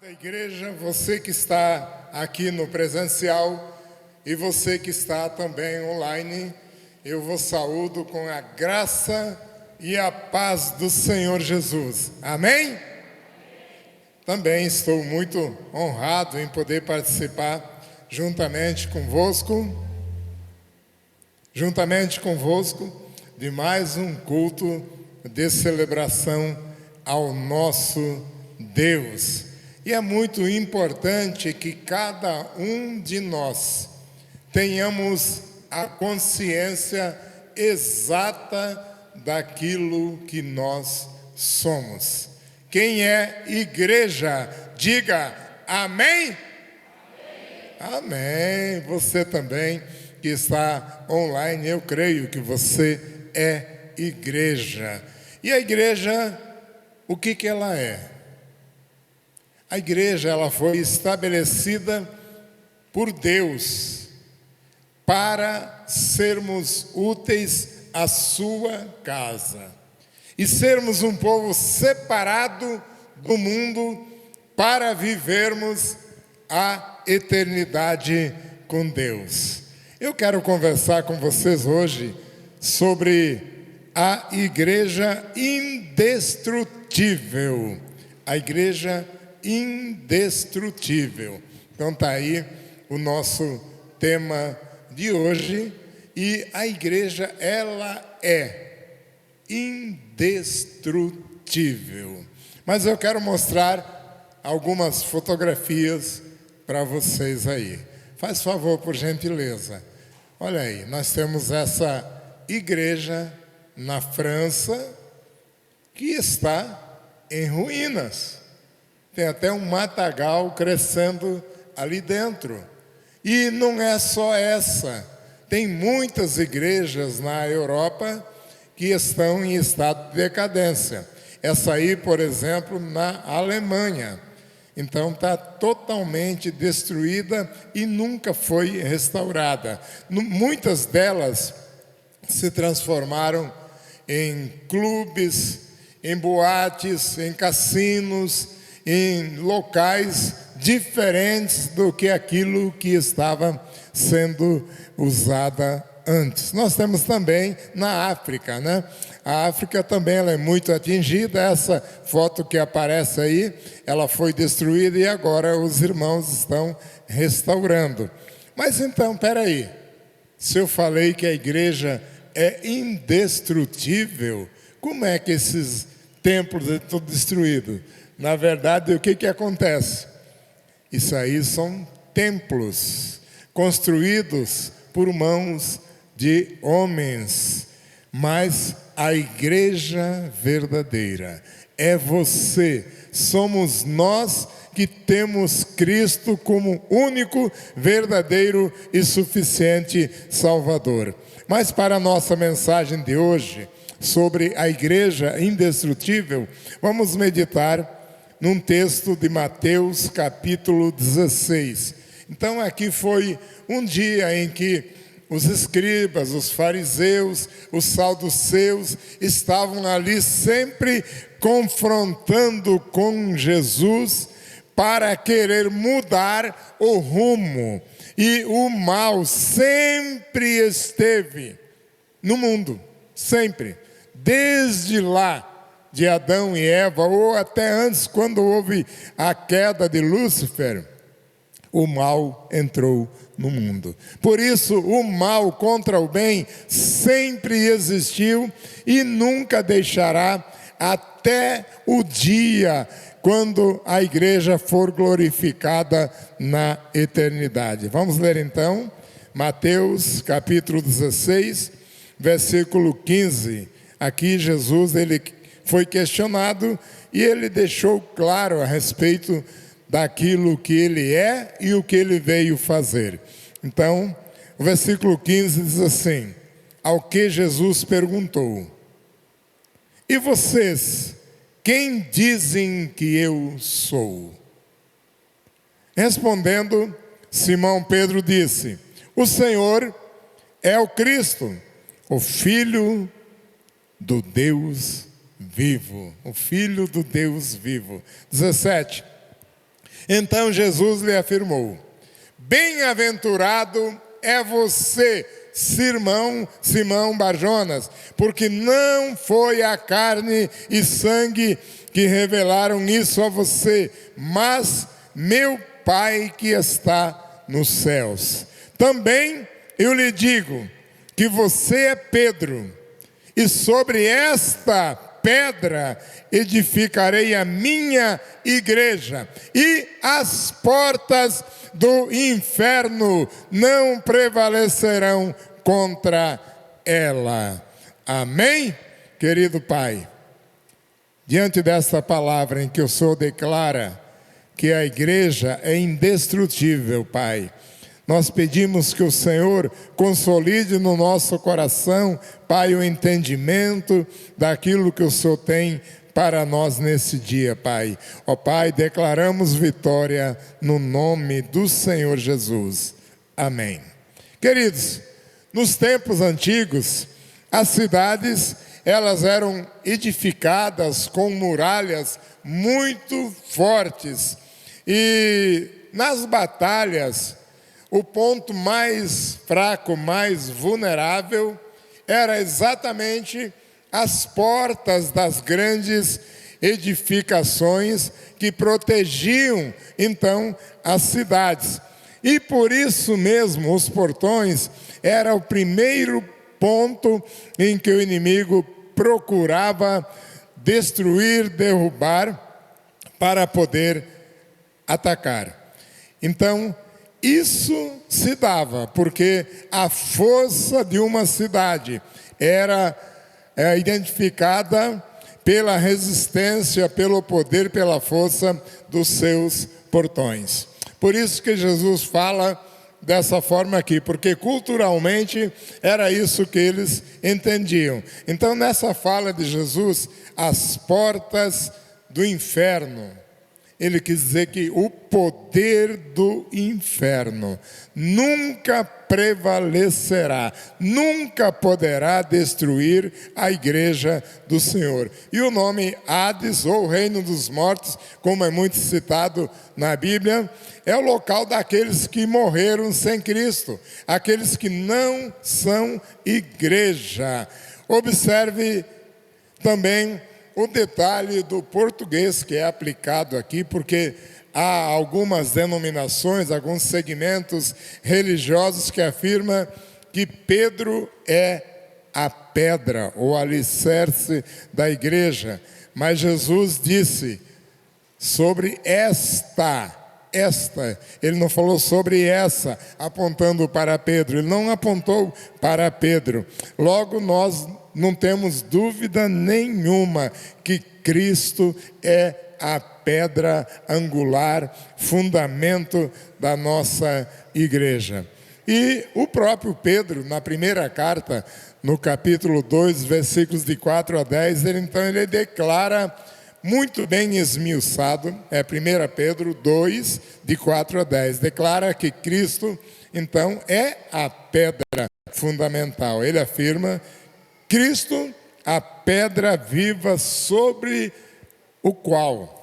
Da igreja, você que está aqui no presencial e você que está também online, eu vos saúdo com a graça e a paz do Senhor Jesus. Amém? Também estou muito honrado em poder participar juntamente convosco de mais um culto de celebração ao nosso Deus. E é muito importante que cada um de nós tenhamos a consciência exata daquilo que nós somos. Quem é igreja, diga amém? Amém. Você também que está online, eu creio que você é igreja. E a igreja, o que ela é? A igreja, ela foi estabelecida por Deus para sermos úteis à sua casa e sermos um povo separado do mundo para vivermos a eternidade com Deus. Eu quero conversar com vocês hoje sobre a igreja indestrutível. A igreja indestrutível. Então está aí o nosso tema de hoje. E a igreja, ela é indestrutível. Mas eu quero mostrar algumas fotografias para vocês aí. Faz favor, por gentileza. Olha aí, nós temos essa igreja na França que está em ruínas. Tem até um matagal crescendo ali dentro. E não é só essa. Tem muitas igrejas na Europa que estão em estado de decadência. Essa aí, por exemplo, na Alemanha. Então está totalmente destruída e nunca foi restaurada. Muitas delas se transformaram em clubes, em boates, em cassinos, em locais diferentes do que aquilo que estava sendo usada antes. Nós temos também na África, né? A África também ela é muito atingida. Essa foto que aparece aí, ela foi destruída e agora os irmãos estão restaurando. Mas então, peraí, se eu falei que a igreja é indestrutível, como é que esses templos estão destruídos? Na verdade, o que acontece? Isso aí são templos construídos por mãos de homens. Mas a igreja verdadeira é você. Somos nós que temos Cristo como único, verdadeiro e suficiente Salvador. Mas para a nossa mensagem de hoje, sobre a igreja indestrutível, vamos meditar num texto de Mateus capítulo 16. Então aqui foi um dia em que os escribas, os fariseus, os saduceus estavam ali sempre confrontando com Jesus para querer mudar o rumo. E o mal sempre esteve no mundo, sempre, desde lá, de Adão e Eva, ou até antes, quando houve a queda de Lúcifer, o mal entrou no mundo. Por isso, o mal contra o bem sempre existiu e nunca deixará até o dia quando a igreja for glorificada na eternidade. Vamos ler então, Mateus capítulo 16, versículo 15. Aqui Jesus, ele foi questionado e ele deixou claro a respeito daquilo que ele é e o que ele veio fazer. Então, o versículo 15 diz assim: ao que Jesus perguntou: e vocês, quem dizem que eu sou? Respondendo, Simão Pedro disse: o Senhor é o Cristo, o Filho do Deus vivo. O Filho do Deus vivo. 17. Então Jesus lhe afirmou: bem-aventurado é você, Simão Barjonas, porque não foi a carne e sangue que revelaram isso a você, mas meu Pai que está nos céus. Também eu lhe digo que você é Pedro, e sobre esta pedra edificarei a minha igreja, e as portas do inferno não prevalecerão contra ela. Amém? Querido Pai, diante desta palavra em que o Senhor declara que a igreja é indestrutível, Pai, nós pedimos que o Senhor consolide no nosso coração, Pai, o entendimento daquilo que o Senhor tem para nós nesse dia, Pai. Ó Pai, declaramos vitória no nome do Senhor Jesus. Amém. Queridos, nos tempos antigos, as cidades, elas eram edificadas com muralhas muito fortes. E nas batalhas, o ponto mais fraco, mais vulnerável, era exatamente as portas das grandes edificações que protegiam, então, as cidades. E por isso mesmo, os portões era o primeiro ponto em que o inimigo procurava destruir, derrubar, para poder atacar. Então, isso se dava porque a força de uma cidade era identificada pela resistência, pelo poder, pela força dos seus portões. Por isso que Jesus fala dessa forma aqui, porque culturalmente era isso que eles entendiam. Então, nessa fala de Jesus, as portas do inferno, ele quis dizer que o poder do inferno nunca prevalecerá, nunca poderá destruir a igreja do Senhor. E o nome Hades, ou Reino dos Mortos, como é muito citado na Bíblia, é o local daqueles que morreram sem Cristo, aqueles que não são igreja. Observe também o detalhe do português que é aplicado aqui, porque há algumas denominações, alguns segmentos religiosos que afirmam que Pedro é a pedra ou alicerce da igreja. Mas Jesus disse sobre esta, ele não falou sobre essa, apontando para Pedro, ele não apontou para Pedro. Logo, nós não temos dúvida nenhuma que Cristo é a pedra angular, fundamento da nossa igreja. E o próprio Pedro, na primeira carta, no capítulo 2, versículos de 4 a 10, ele declara muito bem esmiuçado, 1 Pedro 2, de 4 a 10, declara que Cristo, então, é a pedra fundamental. Ele afirma: Cristo, a pedra viva sobre o qual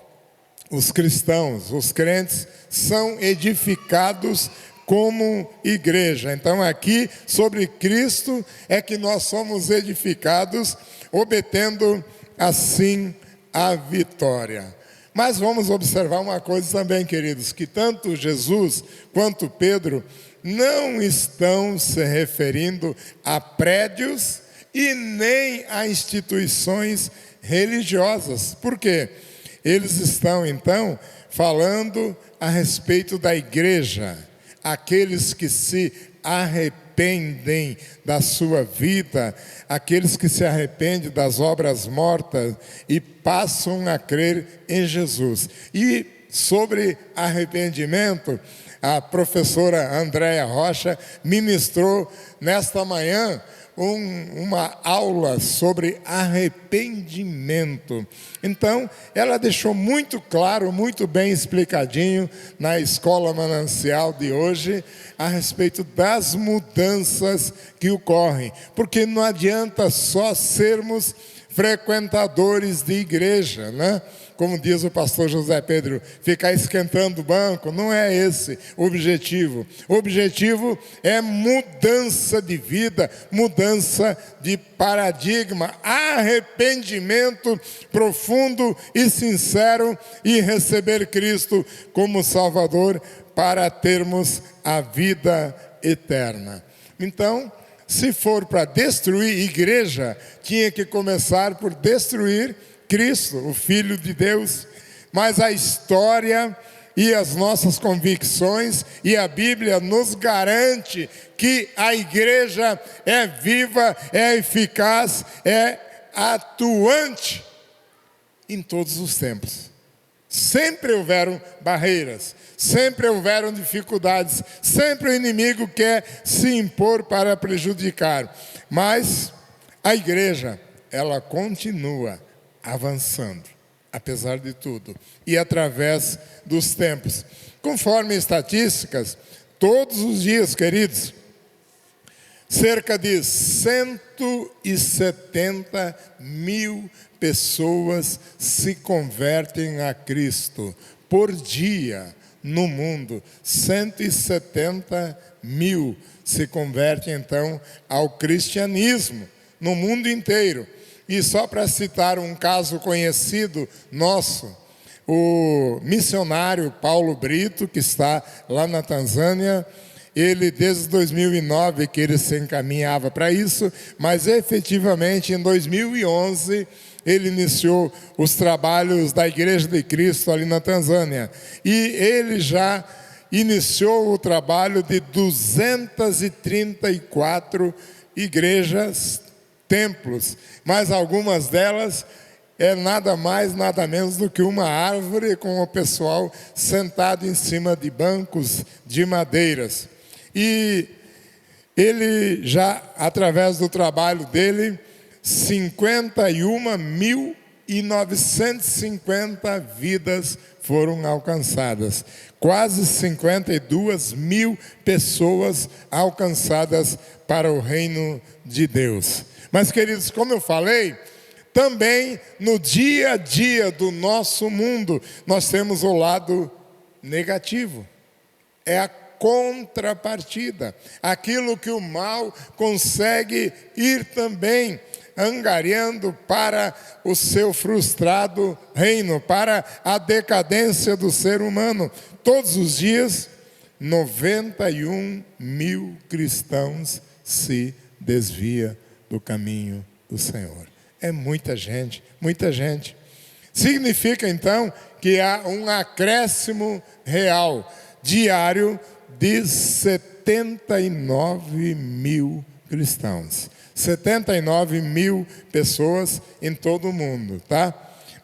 os cristãos, os crentes, são edificados como igreja. Então aqui, sobre Cristo, é que nós somos edificados, obtendo assim a vitória. Mas vamos observar uma coisa também, queridos, que tanto Jesus quanto Pedro não estão se referindo a prédios e nem a instituições religiosas. Por quê? Eles estão, então, falando a respeito da igreja, aqueles que se arrependem da sua vida, aqueles que se arrependem das obras mortas e passam a crer em Jesus. E sobre arrependimento, a professora Andréia Rocha ministrou nesta manhã uma aula sobre arrependimento. Então, ela deixou muito claro, muito bem explicadinho na Escola Manancial de hoje, a respeito das mudanças que ocorrem. Porque não adianta só sermos frequentadores de igreja, né? Como diz o pastor José Pedro, ficar esquentando o banco, não é esse o objetivo. O objetivo é mudança de vida, mudança de paradigma, arrependimento profundo e sincero e receber Cristo como Salvador para termos a vida eterna. Então, se for para destruir igreja, tinha que começar por destruir Cristo, o Filho de Deus. Mas a história e as nossas convicções e a Bíblia nos garante que a igreja é viva, é eficaz, é atuante em todos os tempos. Sempre houveram barreiras, sempre houveram dificuldades, sempre o inimigo quer se impor para prejudicar. Mas a igreja, ela continua avançando, apesar de tudo, e através dos tempos. Conforme estatísticas, todos os dias, queridos, cerca de 170 mil pessoas se convertem a Cristo por dia no mundo. 170 mil se convertem então ao cristianismo no mundo inteiro. E só para citar um caso conhecido nosso, o missionário Paulo Brito, que está lá na Tanzânia, ele desde 2009 que ele se encaminhava para isso, mas efetivamente em 2011 ele iniciou os trabalhos da Igreja de Cristo ali na Tanzânia. E ele já iniciou o trabalho de 234 igrejas, templos, mas algumas delas é nada mais, nada menos do que uma árvore com o pessoal sentado em cima de bancos de madeiras. E ele já, através do trabalho dele, 51.950 vidas foram alcançadas. Quase 52 mil pessoas alcançadas para o reino de Deus. Mas, queridos, como eu falei, também no dia a dia do nosso mundo, nós temos o lado negativo. É a contrapartida. Aquilo que o mal consegue ir também angariando para o seu frustrado reino, para a decadência do ser humano. Todos os dias, 91 mil cristãos se desviam do caminho do Senhor. É muita gente, muita gente. Significa então que há um acréscimo real diário de 79 mil cristãos. 79 mil pessoas em todo o mundo, tá?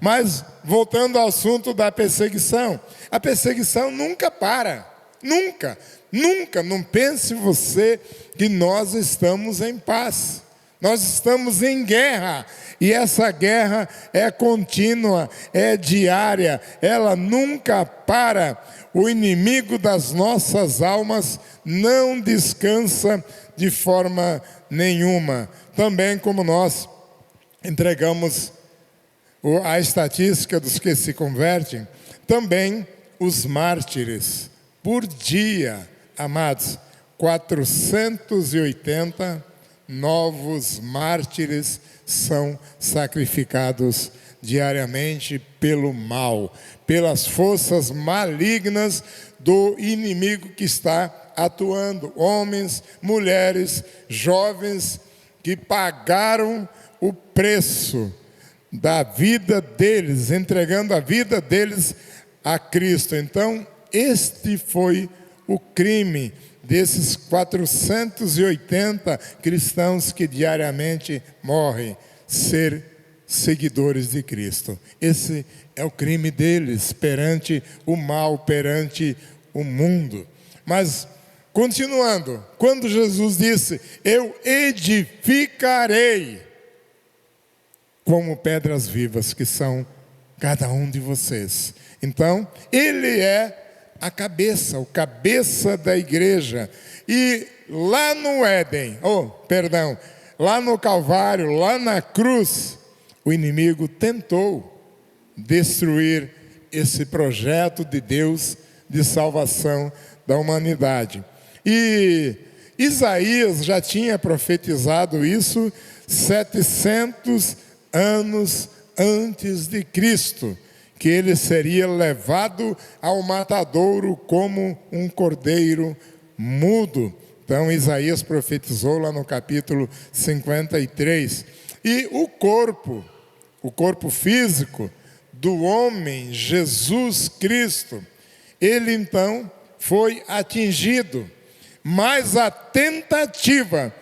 Mas, voltando ao assunto da perseguição, a perseguição nunca para, nunca, nunca, não pense você que nós estamos em paz. Nós estamos em guerra, e essa guerra é contínua, é diária, ela nunca para. O inimigo das nossas almas não descansa de forma nenhuma. Também como nós entregamos a estatística dos que se convertem, também os mártires, por dia, amados, 480 novos mártires são sacrificados diariamente pelo mal, pelas forças malignas do inimigo que está atuando. Homens, mulheres, jovens que pagaram o preço da vida deles, entregando a vida deles a Cristo. Então, este foi o crime desses 480 cristãos que diariamente morrem, ser seguidores de Cristo. Esse é o crime deles perante o mal, perante o mundo. Mas, continuando, quando Jesus disse, eu edificarei como pedras vivas, que são cada um de vocês. Então, ele é a cabeça, o cabeça da igreja. E lá no Éden, lá no Calvário, lá na cruz, o inimigo tentou destruir esse projeto de Deus de salvação da humanidade. E Isaías já tinha profetizado isso 700 anos antes de Cristo, que ele seria levado ao matadouro como um cordeiro mudo. Então Isaías profetizou lá no capítulo 53. E o corpo físico do homem, Jesus Cristo, ele então foi atingido, mas a tentativa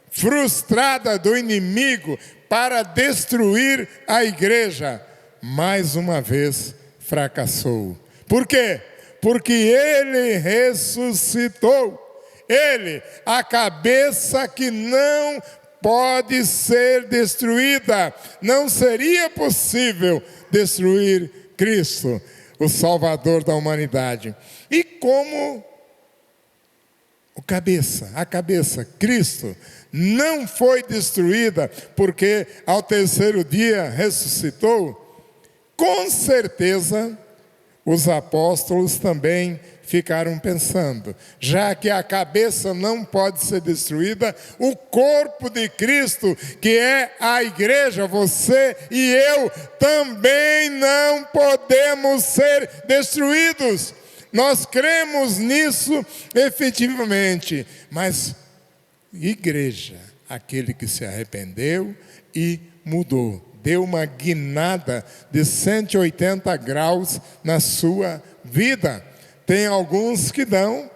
frustrada do inimigo para destruir a igreja, mais uma vez fracassou. Por quê? Porque ele ressuscitou. Ele, a cabeça que não pode ser destruída. Não seria possível destruir Cristo, o Salvador da humanidade. E como a cabeça, Cristo, não foi destruída, porque ao terceiro dia ressuscitou, com certeza os apóstolos também ficaram pensando, já que a cabeça não pode ser destruída, o corpo de Cristo, que é a igreja, você e eu, também não podemos ser destruídos. Nós cremos nisso efetivamente, mas igreja, aquele que se arrependeu e mudou, deu uma guinada de 180 graus na sua vida. Tem alguns que dão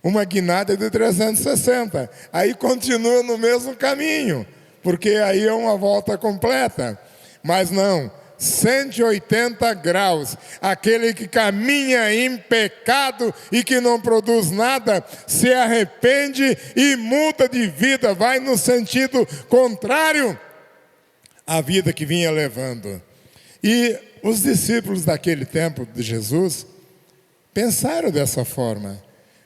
uma guinada de 360, aí continua no mesmo caminho, porque aí é uma volta completa. Mas não, 180 graus, aquele que caminha em pecado e que não produz nada, se arrepende e muda de vida, vai no sentido contrário à vida que vinha levando. E os discípulos daquele tempo de Jesus pensaram dessa forma,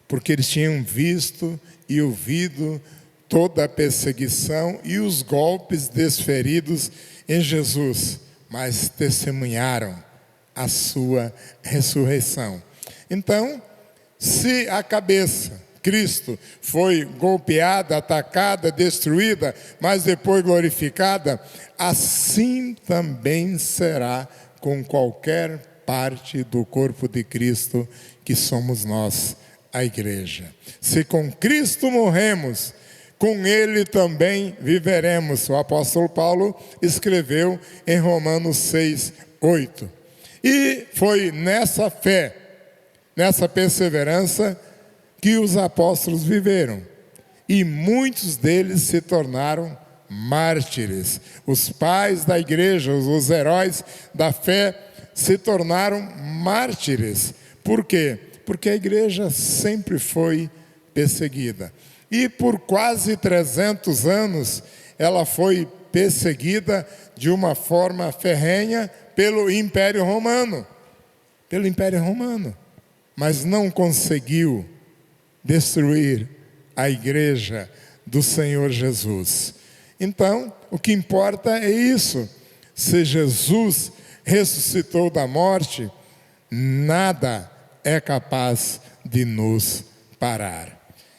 porque eles tinham visto e ouvido toda a perseguição e os golpes desferidos em Jesus, mas testemunharam a sua ressurreição. Então, se a cabeça, Cristo, foi golpeada, atacada, destruída, mas depois glorificada, assim também será com qualquer parte do corpo de Cristo, que somos nós, a igreja. Se com Cristo morremos, com Ele também viveremos. O apóstolo Paulo escreveu em Romanos 6:8. E foi nessa fé, nessa perseverança, que os apóstolos viveram. E muitos deles se tornaram mártires. Os pais da igreja, os heróis da fé, se tornaram mártires. Por quê? Porque a igreja sempre foi perseguida. E por quase 300 anos, ela foi perseguida de uma forma ferrenha pelo Império Romano. Pelo Império Romano. Mas não conseguiu destruir a igreja do Senhor Jesus. Então, o que importa é isso. Se Jesus ressuscitou da morte, nada é capaz de nos parar.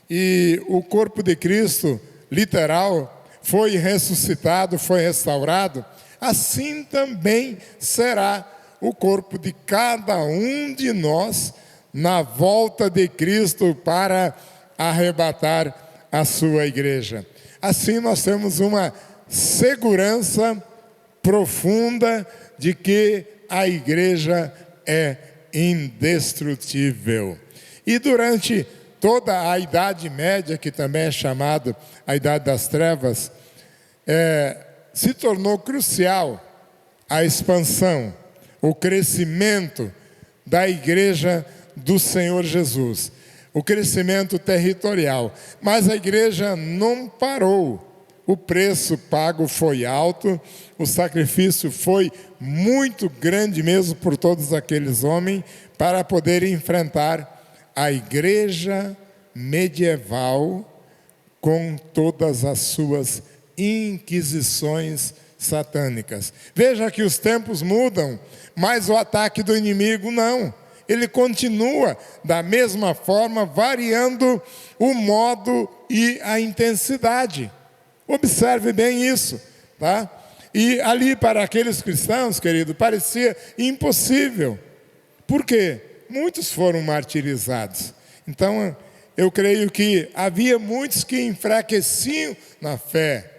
E o corpo de Cristo, literal, foi ressuscitado, foi restaurado. Assim também será o corpo de cada um de nós na volta de Cristo para arrebatar a sua igreja. Assim nós temos uma segurança profunda de que a igreja é indestrutível. E durante toda a Idade Média, que também é chamada a Idade das Trevas, se tornou crucial a expansão, o crescimento da igreja do Senhor Jesus, o crescimento territorial. Mas a igreja não parou. O preço pago foi alto, o sacrifício foi muito grande mesmo por todos aqueles homens para poder enfrentar a igreja medieval com todas as suas inquisições satânicas. Veja que os tempos mudam, mas o ataque do inimigo não. Ele continua da mesma forma, variando o modo e a intensidade. Observe bem isso, tá? E ali para aqueles cristãos, querido, parecia impossível. Por quê? Muitos foram martirizados. Então, eu creio que havia muitos que enfraqueciam na fé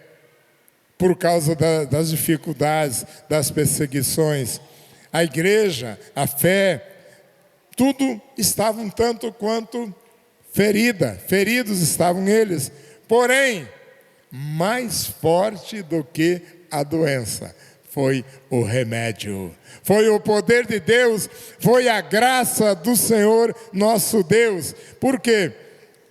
por causa das dificuldades, das perseguições. A igreja, a fé, tudo estava um tanto quanto feridos estavam eles. Porém, mais forte do que a doença foi o remédio, foi o poder de Deus, foi a graça do Senhor nosso Deus, porque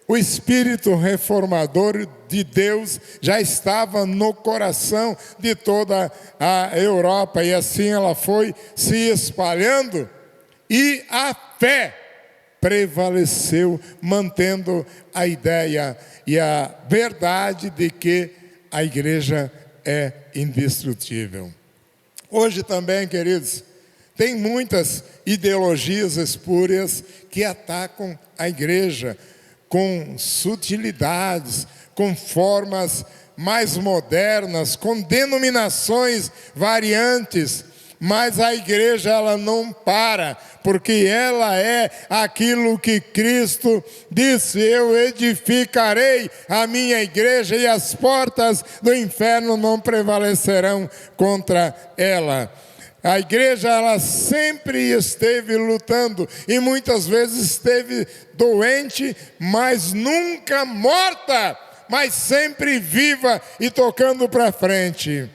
o Espírito reformador de Deus já estava no coração de toda a Europa, e assim ela foi se espalhando, e a fé prevaleceu, mantendo a ideia e a verdade de que a igreja é indestrutível. Hoje também, queridos, tem muitas ideologias espúrias que atacam a igreja com sutilidades, com formas mais modernas, com denominações variantes, mas a igreja ela não para, porque ela é aquilo que Cristo disse: eu edificarei a minha igreja e as portas do inferno não prevalecerão contra ela. A igreja ela sempre esteve lutando e muitas vezes esteve doente, mas nunca morta, mas sempre viva e tocando para frente.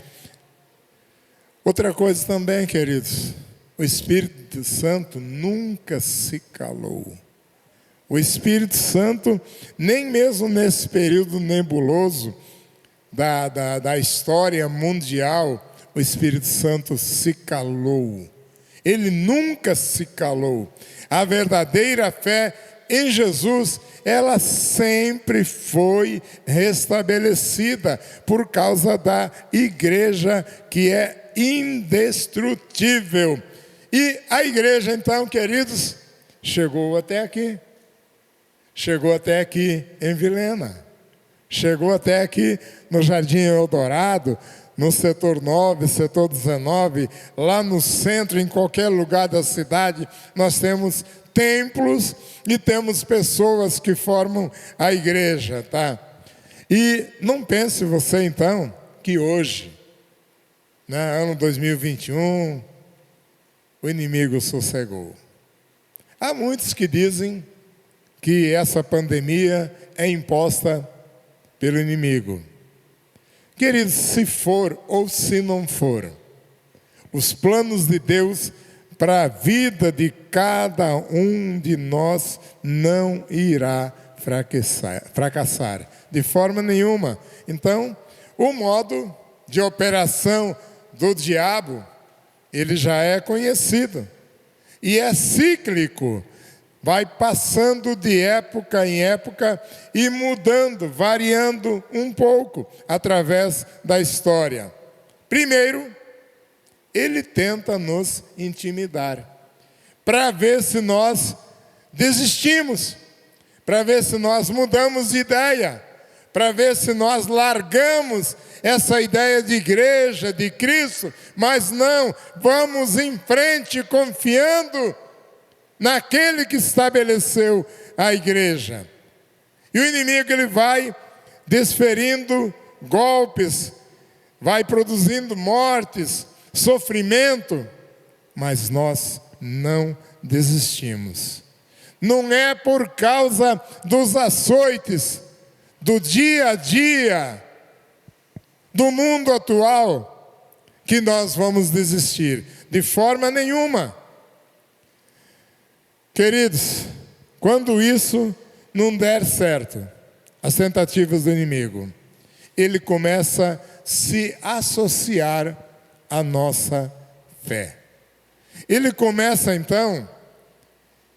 Outra coisa também, queridos, o Espírito Santo nunca se calou. O Espírito Santo, nem mesmo nesse período nebuloso da história mundial, o Espírito Santo se calou. Ele nunca se calou. A verdadeira fé em Jesus, ela sempre foi restabelecida por causa da igreja que é indestrutível. E a igreja, então, queridos, chegou até aqui. Chegou até aqui em Vilhena. Chegou até aqui no Jardim Eldorado, no setor 9, setor 19, lá no centro, em qualquer lugar da cidade, nós temos templos e temos pessoas que formam a igreja, tá? E não pense você, então, que hoje, ano 2021, o inimigo sossegou. Há muitos que dizem que essa pandemia é imposta pelo inimigo. Queridos, se for ou se não for, os planos de Deus para a vida de cada um de nós não irá fracassar de forma nenhuma. Então, o modo de operação do diabo, ele já é conhecido e é cíclico, vai passando de época em época e mudando, variando um pouco através da história. Primeiro, ele tenta nos intimidar, para ver se nós desistimos, para ver se nós mudamos de ideia, para ver se nós largamos essa ideia de igreja, de Cristo, mas não, vamos em frente confiando naquele que estabeleceu a igreja. E o inimigo ele vai desferindo golpes, vai produzindo mortes, sofrimento, mas nós não desistimos. Não é por causa dos açoites do dia a dia, do mundo atual, que nós vamos desistir, de forma nenhuma. Queridos, quando isso não der certo, as tentativas do inimigo, ele começa a se associar à nossa fé. Ele começa então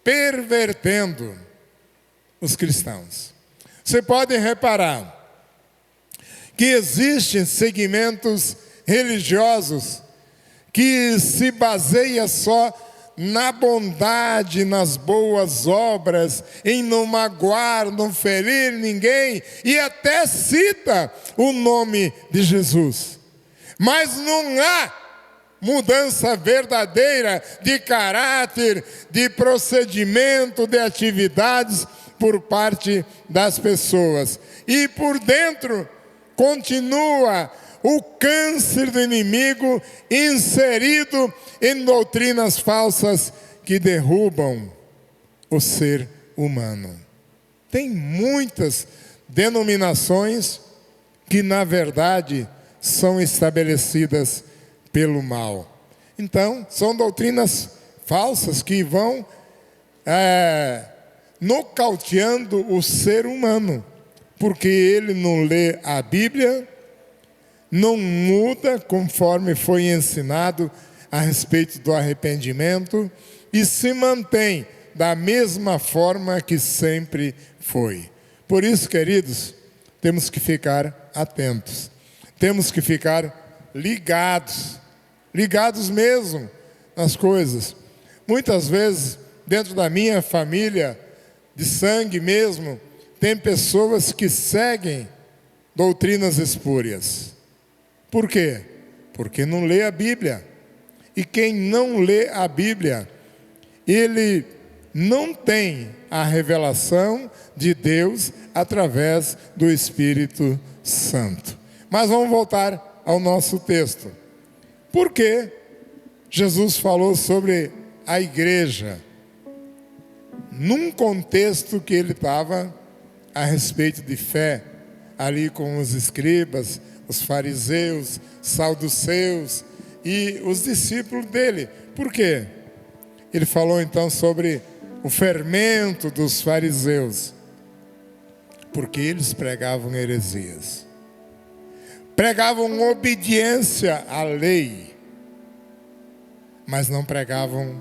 pervertendo os cristãos. Você pode reparar que existem segmentos religiosos que se baseia só na bondade, nas boas obras, em não magoar, não ferir ninguém, e até cita o nome de Jesus. Mas não há mudança verdadeira de caráter, de procedimento, de atividades por parte das pessoas. E por dentro continua o câncer do inimigo inserido em doutrinas falsas que derrubam o ser humano. Tem muitas denominações que, na verdade, são estabelecidas pelo mal. Então, são doutrinas falsas que vão nocauteando o ser humano, porque ele não lê a Bíblia, não muda conforme foi ensinado a respeito do arrependimento e se mantém da mesma forma que sempre foi. Por isso, queridos, temos que ficar atentos, temos que ficar ligados mesmo nas coisas. Muitas vezes, dentro da minha família, de sangue mesmo, tem pessoas que seguem doutrinas espúrias. Por quê? Porque não lê a Bíblia. E quem não lê a Bíblia, ele não tem a revelação de Deus através do Espírito Santo. Mas vamos voltar ao nosso texto. Por que Jesus falou sobre a igreja? Num contexto que ele estava a respeito de fé, ali com os escribas, os fariseus, saduceus e os discípulos dele. Por quê? Ele falou então sobre o fermento dos fariseus, porque eles pregavam heresias, pregavam obediência à lei, mas não pregavam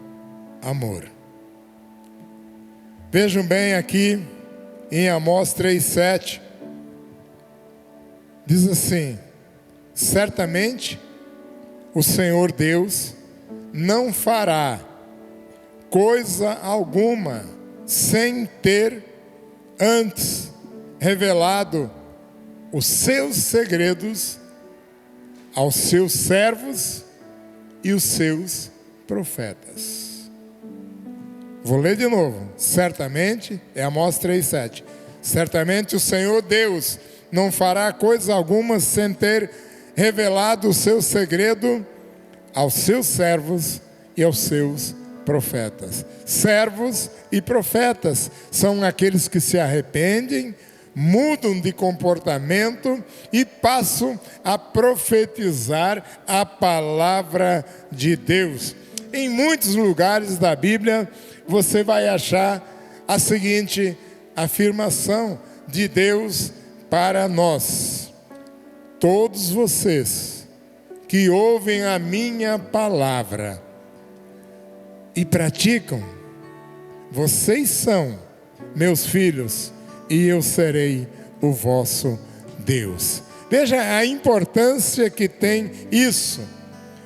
amor. Vejam bem aqui em Amós 3:7, diz assim: certamente o Senhor Deus não fará coisa alguma sem ter antes revelado os seus segredos aos seus servos e os seus profetas. Vou ler de novo. Certamente, é Amós 3:7. Certamente o Senhor Deus não fará coisa alguma sem ter revelado o seu segredo aos seus servos e aos seus profetas. Servos e profetas são aqueles que se arrependem, mudam de comportamento e passam a profetizar a palavra de Deus. Em muitos lugares da Bíblia, você vai achar a seguinte afirmação de Deus para nós: todos vocês que ouvem a minha palavra e praticam, vocês são meus filhos e eu serei o vosso Deus. Veja a importância que tem isso,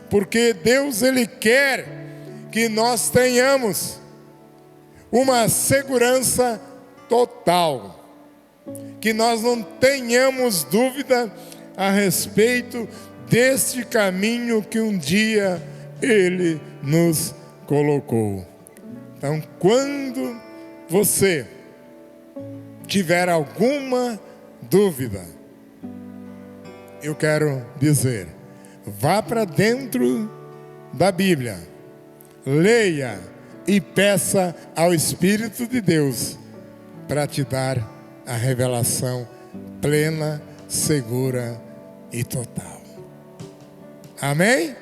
porque Deus, Ele quer que nós tenhamos uma segurança total, que nós não tenhamos dúvida a respeito deste caminho que um dia Ele nos colocou. Então, quando você tiver alguma dúvida, eu quero dizer, vá para dentro da Bíblia, leia e peça ao Espírito de Deus para te dar a revelação plena, segura e total. Amém?